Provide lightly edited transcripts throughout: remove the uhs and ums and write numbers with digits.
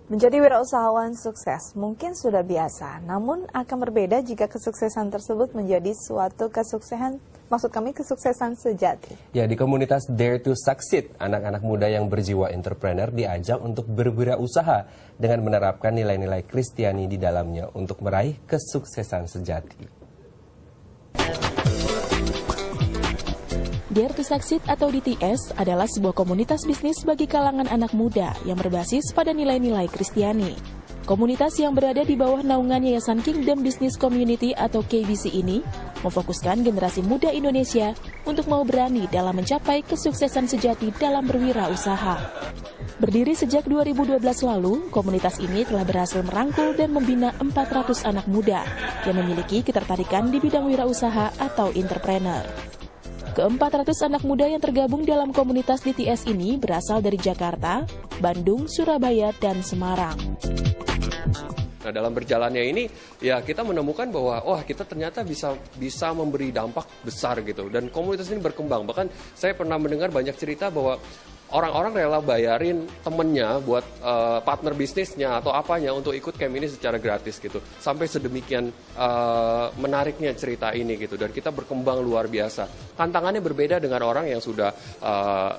Menjadi wirausahawan sukses mungkin sudah biasa, namun akan berbeda jika kesuksesan tersebut menjadi suatu kesuksesan, kesuksesan sejati. Ya, di komunitas Dare to Succeed, anak-anak muda yang berjiwa entrepreneur diajak untuk berwirausaha dengan menerapkan nilai-nilai Kristiani di dalamnya untuk meraih kesuksesan sejati. Dare to Succeed atau DTS adalah sebuah komunitas bisnis bagi kalangan anak muda yang berbasis pada nilai-nilai Kristiani. Komunitas yang berada di bawah naungan Yayasan Kingdom Business Community atau KBC ini memfokuskan generasi muda Indonesia untuk mau berani dalam mencapai kesuksesan sejati dalam berwirausaha. Berdiri sejak 2012 lalu, komunitas ini telah berhasil merangkul dan membina 400 anak muda yang memiliki ketertarikan di bidang wirausaha atau entrepreneur. Ke-400 anak muda yang tergabung dalam komunitas DTS ini berasal dari Jakarta, Bandung, Surabaya, dan Semarang. Nah, dalam berjalannya ini, ya kita menemukan bahwa, kita ternyata bisa memberi dampak besar gitu. Dan komunitas ini berkembang. Bahkan saya pernah mendengar banyak cerita bahwa orang-orang rela bayarin temennya buat partner bisnisnya atau apanya untuk ikut camp ini secara gratis gitu. Sampai sedemikian menariknya cerita ini gitu. Dan kita berkembang luar biasa. Tantangannya berbeda dengan orang yang sudah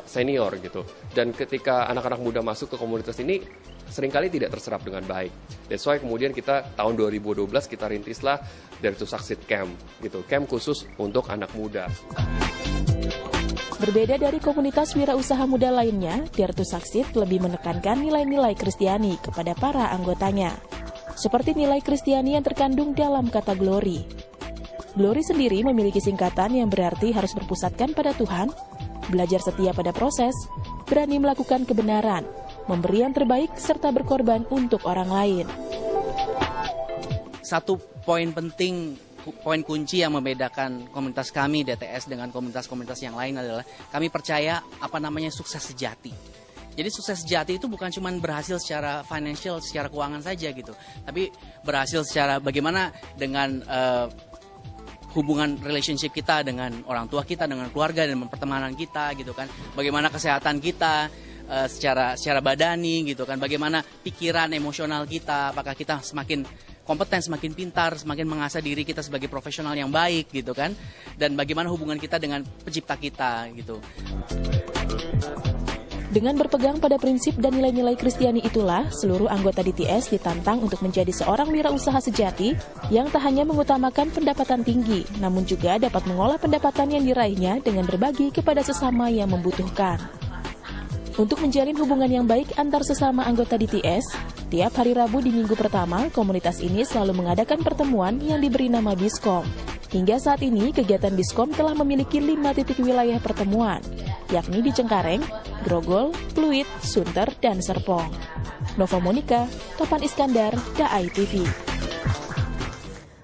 senior gitu. Dan ketika anak-anak muda masuk ke komunitas ini, seringkali tidak terserap dengan baik. That's why kemudian kita tahun 2012 kita rintislah Dare to Succeed Camp gitu. Camp khusus untuk anak muda. Berbeda dari komunitas wirausaha muda lainnya, Dare to Succeed lebih menekankan nilai-nilai Kristiani kepada para anggotanya. Seperti nilai Kristiani yang terkandung dalam kata glory. Glory sendiri memiliki singkatan yang berarti harus berpusatkan pada Tuhan, belajar setia pada proses, berani melakukan kebenaran, memberi yang terbaik, serta berkorban untuk orang lain. Satu poin penting, poin kunci yang membedakan komunitas kami DTS dengan komunitas-komunitas yang lain adalah kami percaya sukses sejati. Jadi sukses sejati itu bukan cuma berhasil secara financial, secara keuangan saja gitu, tapi berhasil secara bagaimana dengan hubungan relationship kita dengan orang tua kita, dengan keluarga dan pertemanan kita gitu kan. Bagaimana kesehatan kita secara badani gitu kan. Bagaimana pikiran emosional kita, apakah kita semakin kompeten, semakin pintar, semakin mengasah diri kita sebagai profesional yang baik gitu kan. Dan bagaimana hubungan kita dengan pencipta kita gitu. Dengan berpegang pada prinsip dan nilai-nilai Kristiani itulah, seluruh anggota DTS ditantang untuk menjadi seorang wirausaha sejati yang tak hanya mengutamakan pendapatan tinggi, namun juga dapat mengolah pendapatan yang diraihnya dengan berbagi kepada sesama yang membutuhkan. Untuk menjalin hubungan yang baik antar sesama anggota DTS, tiap hari Rabu di minggu pertama, komunitas ini selalu mengadakan pertemuan yang diberi nama Biskom. Hingga saat ini, kegiatan Biskom telah memiliki 5 titik wilayah pertemuan, yakni di Cengkareng, Grogol, Pluit, Sunter, dan Serpong. Nova Monika, Topan Iskandar, DAI TV.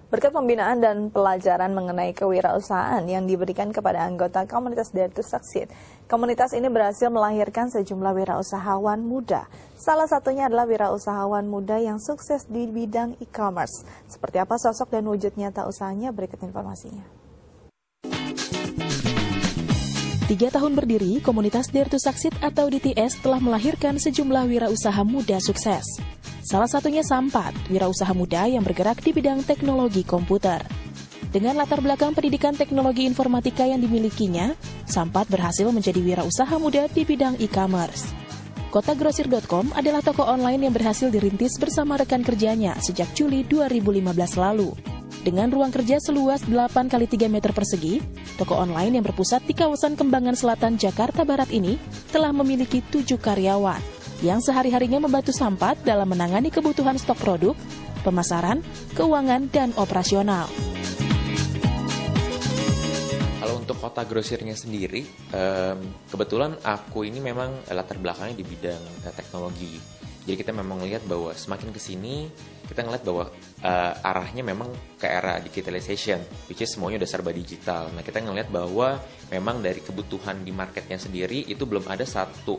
Berkat pembinaan dan pelajaran mengenai kewirausahaan yang diberikan kepada anggota komunitas Dare to Succeed, komunitas ini berhasil melahirkan sejumlah wirausahawan muda. Salah satunya adalah wirausahawan muda yang sukses di bidang e-commerce. Seperti apa sosok dan wujud nyata usahanya? Berikut informasinya. 3 tahun berdiri, komunitas Dare to Succeed atau DTS telah melahirkan sejumlah wirausaha muda sukses. Salah satunya Sampat, wirausaha muda yang bergerak di bidang teknologi komputer. Dengan latar belakang pendidikan teknologi informatika yang dimilikinya, Sampat berhasil menjadi wirausaha muda di bidang e-commerce. Kotagrosir.com adalah toko online yang berhasil dirintis bersama rekan kerjanya sejak Juli 2015 lalu. Dengan ruang kerja seluas 8 x 3 meter persegi, toko online yang berpusat di kawasan Kembangan Selatan, Jakarta Barat ini telah memiliki 7 karyawan yang sehari-harinya membantu Sampat dalam menangani kebutuhan stok produk, pemasaran, keuangan, dan operasional. Kalau untuk Kota Grosirnya sendiri, kebetulan aku ini memang latar belakangnya di bidang teknologi. Jadi kita memang melihat bahwa semakin kesini kita ngeliat bahwa arahnya memang ke era digitalization, which is semuanya udah serba digital. Nah kita ngeliat bahwa memang dari kebutuhan di marketnya sendiri itu belum ada satu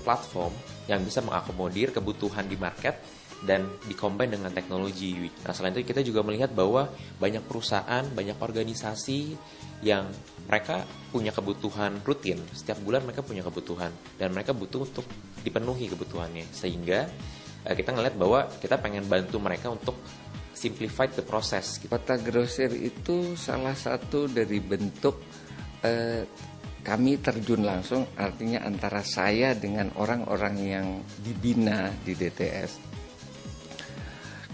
platform yang bisa mengakomodir kebutuhan di market dan dikombin dengan teknologi. Nah selain itu kita juga melihat bahwa banyak perusahaan, banyak organisasi yang mereka punya kebutuhan rutin. Setiap bulan mereka punya kebutuhan dan mereka butuh untuk dipenuhi kebutuhannya. Sehingga kita ngeliat bahwa kita pengen bantu mereka untuk simplify the process. Kota grosir itu salah satu dari bentuk kami terjun langsung, artinya antara saya dengan orang-orang yang dibina di DTS.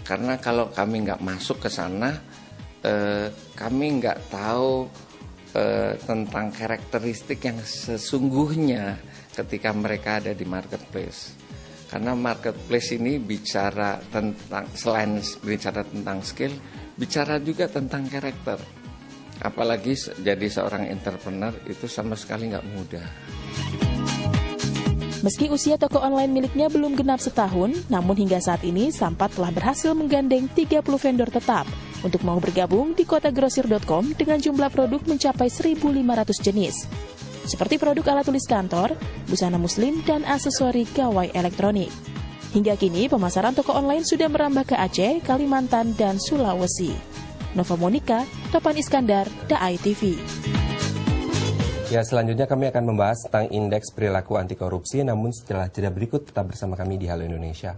Karena kalau kami nggak masuk ke sana, kami nggak tahu tentang karakteristik yang sesungguhnya ketika mereka ada di marketplace. Karena marketplace ini bicara tentang, selain bicara tentang skill, bicara juga tentang karakter. Apalagi jadi seorang entrepreneur itu sama sekali nggak mudah. Meski usia toko online miliknya belum genap setahun, namun hingga saat ini Sampat telah berhasil menggandeng 30 vendor tetap untuk mau bergabung di kotagrosir.com dengan jumlah produk mencapai 1.500 jenis. Seperti produk alat tulis kantor, busana muslim, dan aksesori gawai elektronik. Hingga kini pemasaran toko online sudah merambah ke Aceh, Kalimantan, dan Sulawesi. Nova Monika, Topan Iskandar, DAI TV. Ya, selanjutnya kami akan membahas tentang indeks perilaku anti korupsi, namun setelah jeda berikut tetap bersama kami di Halo Indonesia.